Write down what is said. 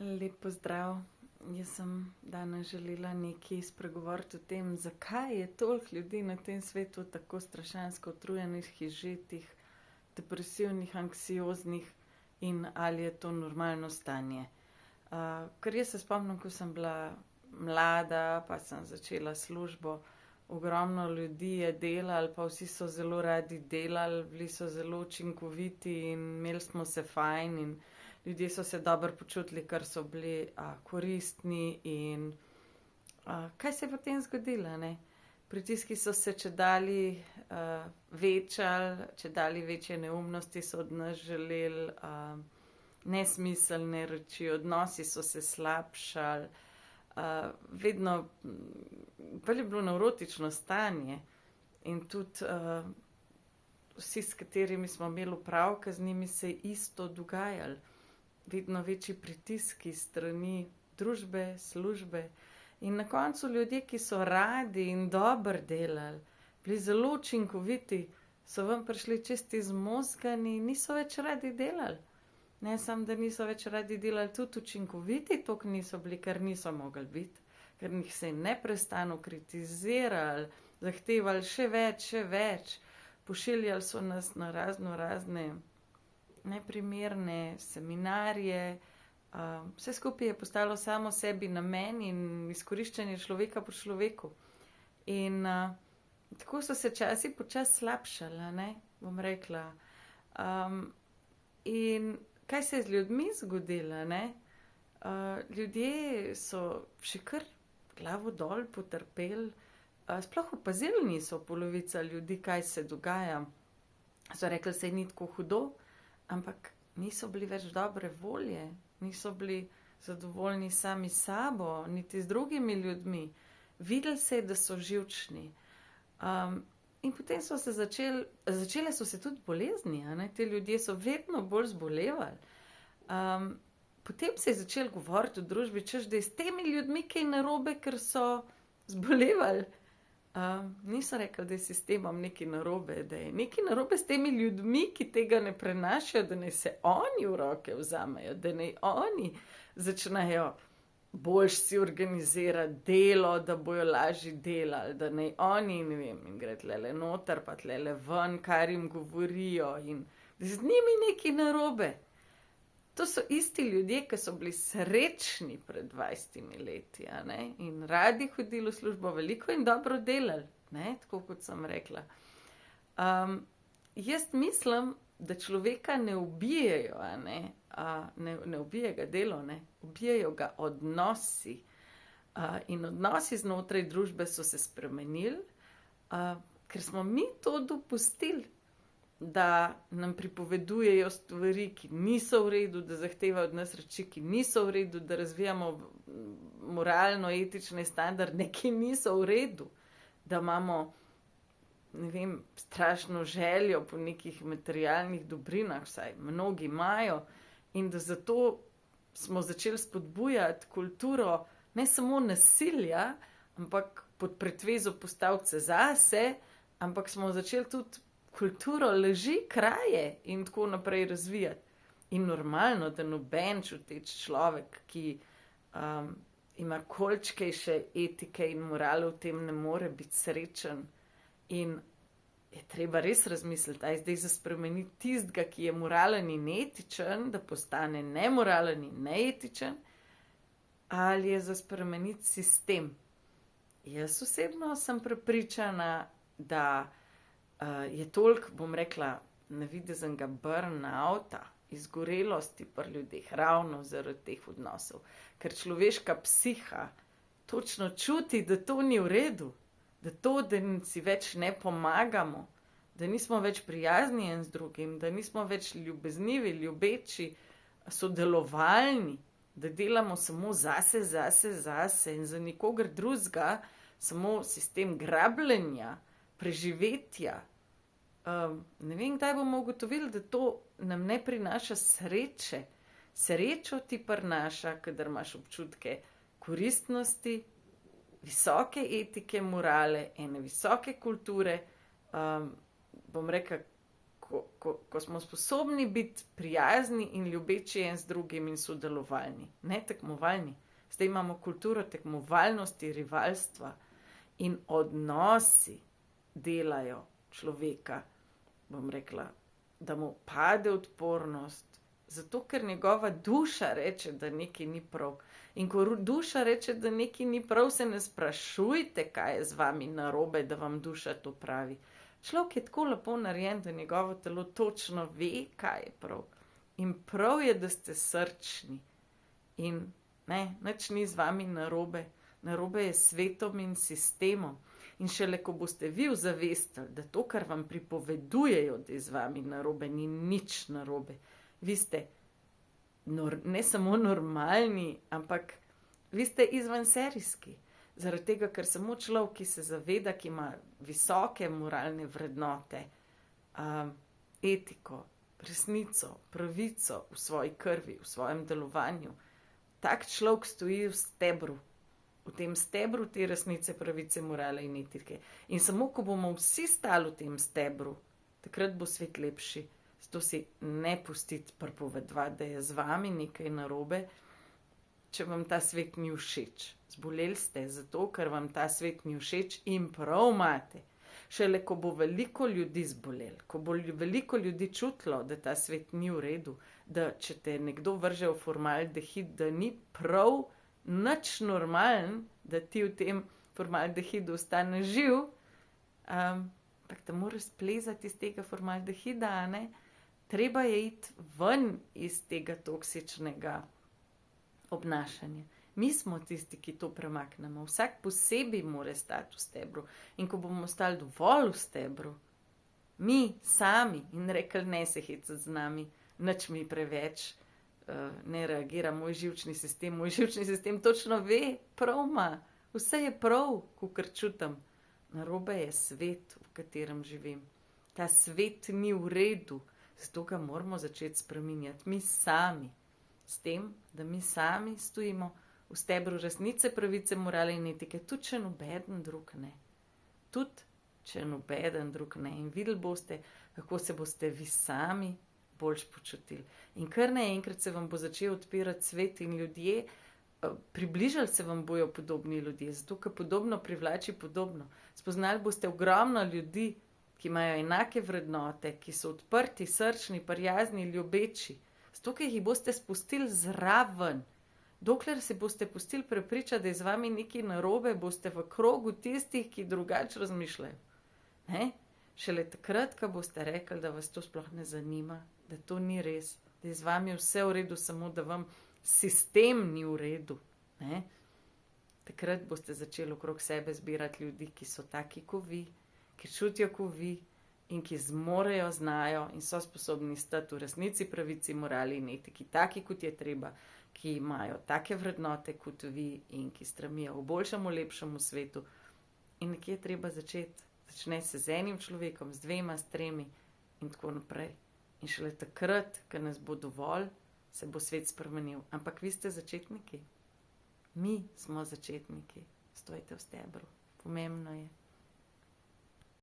Lep pozdrav. Jaz sem danes želela nekaj spregovoriti o tem, zakaj je toliko ljudi na tem svetu tako strašansko utrujenih, izžetih, depresivnih, anksioznih in ali je to normalno stanje. Ker jaz se spomnim, ko sem bila mlada, pa sem začela službo, ogromno ljudi je delalo, pa vsi so zelo radi delali, bili so zelo učinkoviti in imeli smo se fajn in ljudje so se dobro počutili, ker so bili koristni in kaj se je potem zgodilo, ne? Pritiski so se čedalje večali, čedalje večje neumnosti so od nas želeli, nesmiselne reči, odnosi so se slabšali, vedno bolj je bilo nevrotično stanje in tudi vsi, s katerimi smo imeli opravka, z njimi se je isto dogajalo. Vedno večji pritiski strani družbe, službe in na koncu ljudje, ki so radi in dobro delali, bili zelo učinkoviti, so ven prišli čisti zmozgani in niso več radi delali. Ne samo, da niso več radi delali, tudi učinkoviti toliko niso bili, ker niso mogli biti, ker njih se je neprestano kritizirali, zahtevali še več, pošiljali so nas na razne neprimerne seminarje, vse skupaj je postalo samo sebi namen in izkoriščanje človeka po človeku. In tako so se časi počasi slabšala, ne, bom rekla. In kaj se je z ljudmi zgodilo, ne? Ljudje so še kar glavo dol potrpeli, sploh opazili niso polovica ljudi, kaj se dogaja. So rekli, se ni tako hudo, ampak niso bili več dobre volje, niso bili zadovoljni sami s sabo, niti z drugimi ljudmi. Videli se je, da so živčni. In potem so se začele so se tudi bolezni, ne? Te ljudje so vedno bolj zbolevali. Potem se je začelo govoriti v družbi, češ, da je s temi ljudmi kaj narobe, ker so zbolevali. Niso rekli, da je s sistemom nekaj narobe, da je nekaj narobe s temi ljudmi, ki tega ne prenašajo, da naj se oni v roke vzamejo, da naj oni začnejo boljš si organizirati delo, da bojo lažje delali, da naj oni, ne vem, in gre tlele noter, pa tlele ven, kar jim govorijo in da je z njimi nekaj narobe. To so isti ljudje, ki so bili srečni pred 20 leti, a ne? In radi hodili v službo, veliko in dobro delali, ne? Tako kot sem rekla. Jaz mislim, da človeka ne ubijejo, a ne? Ne ubije ga delo, ne? Ubijejo ga odnosi. In odnosi znotraj družbe so se spremenili, ker smo mi to dopustili, da nam pripovedujejo stvari, ki niso v redu, da zahtevajo od nas reči, ki niso v redu, da razvijamo moralno-etične standarde, ki niso v redu, da imamo, ne vem, strašno željo po nekih materialnih dobrinah, vsaj mnogi imajo, in da zato smo začeli spodbujati kulturo ne samo nasilja, ampak pod pretvezo postaviti se zase, ampak smo začeli tudi kulturo laži, kraje in tako naprej razvijati. In normalno, da noben čuteč človek, ki ima količkejše etike in morale v tem, ne more biti srečen. In je treba res razmisliti, aj zdaj za spremeniti tistega, ki je moralen in etičen, da postane nemoralen in neetičen, ali je za spremeniti sistem. Jaz osebno sem prepričana, da je toliko, bom rekla, navideznega burnouta, izgorelosti pri ljudeh, ravno zaradi teh odnosov. Ker človeška psiha točno čuti, da to ni v redu, da si več ne pomagamo, da nismo več prijazni en z drugim, da nismo več ljubeznivi, ljubeči, sodelovalni, da delamo samo zase in za nikogar drugega, samo sistem grabljenja, preživetja. Ne vem, kdaj bomo ugotovili, da to nam ne prinaša sreče. Srečo ti prinaša, kadar imaš občutke koristnosti, visoke etike, morale, ene visoke kulture, bom rekla, ko smo sposobni biti prijazni in ljubeči en z drugim in sodelovalni, ne tekmovalni. Zdaj imamo kulturo tekmovalnosti, rivalstva in odnosi delajo človeka, bom rekla, da mu pade odpornost, zato ker njegova duša reče, da nekaj ni prav. In ko duša reče, da nekaj ni prav, se ne sprašujte, kaj je z vami narobe, da vam duša to pravi. Človek je tako lepo narejen, da njegovo telo točno ve, kaj je prav. In prav je, da ste srčni. In ne, nič ni z vami narobe. Narobe je s svetom in sistemom. In šele, ko boste vi ozavestili, da to, kar vam pripovedujejo, da je z vami narobe, ni nič narobe. Vi ste ne samo normalni, ampak vi ste izvenserijski. Zaradi tega, ker samo človek, ki se zaveda, ki ima visoke moralne vrednote, etiko, resnico, pravico v svoji krvi, v svojem delovanju, tak človek stoji v stebru. V tem stebru te resnice, pravice, morale in etike. In samo, ko bomo vsi stali v tem stebru, takrat bo svet lepši. Zato si ne pustiti pripovedovati, da je z vami nekaj narobe, če vam ta svet ni všeč. Zboleli ste zato, ker vam ta svet ni všeč in prav imate. Šele, ko bo veliko ljudi zbolel, ko bo veliko ljudi čutilo, da ta svet ni v redu, da če te nekdo vrže v formaldehid, da ni prav nič normalen, da ti v tem formaldehidu ostaneš živ, ampak da moraš splezati iz tega formaldehida, ne? Treba je iti ven iz tega toksičnega obnašanja. Mi smo tisti, ki to premaknemo. Vsak posebej mora stati v stebru. In ko bomo stali dovolj v stebru, mi sami in rekli, ne se hecati z nami, nič mi preveč, ne reagira moj živčni sistem. Moj živčni sistem točno ve, prav ima. Vse je prav, kakor čutim. Narobe je svet, v katerem živim. Ta svet ni v redu. Zato ga moramo začeti spreminjati. Mi sami. S tem, da mi sami stojimo v stebru resnice, pravice, morale in etike. Tudi, če nobeden drug ne. Tudi, če nobeden drug ne. In videli boste, kako se boste vi sami boljš počutili. In kar naenkrat se vam bo začel odpirati svet in ljudje, približali se vam bojo podobni ljudje, zato ker podobno privlači podobno. Spoznali boste ogromno ljudi, ki imajo enake vrednote, ki so odprti, srčni, prijazni, ljubeči. Zato, ker jih boste spustili zraven. Dokler se boste pustili prepričati, da je z vami nekaj narobe, boste v krogu tistih, ki drugače razmišljajo. Ne? Šele takrat, ko boste rekli, da vas to sploh ne zanima, da to ni res, da je z vami vse v redu, samo da vam sistem ni v redu. Ne? Takrat boste začeli okrog sebe zbirati ljudi, ki so taki kot vi, ki čutijo kot vi in ki zmorejo, znajo in so sposobni stati v resnici, pravici, morali in etiki, taki kot je treba, ki imajo take vrednote kot vi in ki stremijo v boljšemu, lepšemu svetu. In nekje je treba začeti. Začne se z enim človekom, z dvema, s tremi in tako naprej. In šele takrat, ko nas bo dovolj, se bo svet spremenil. Ampak vi ste začetniki. Mi smo začetniki. Stojite v stebru. Pomembno je.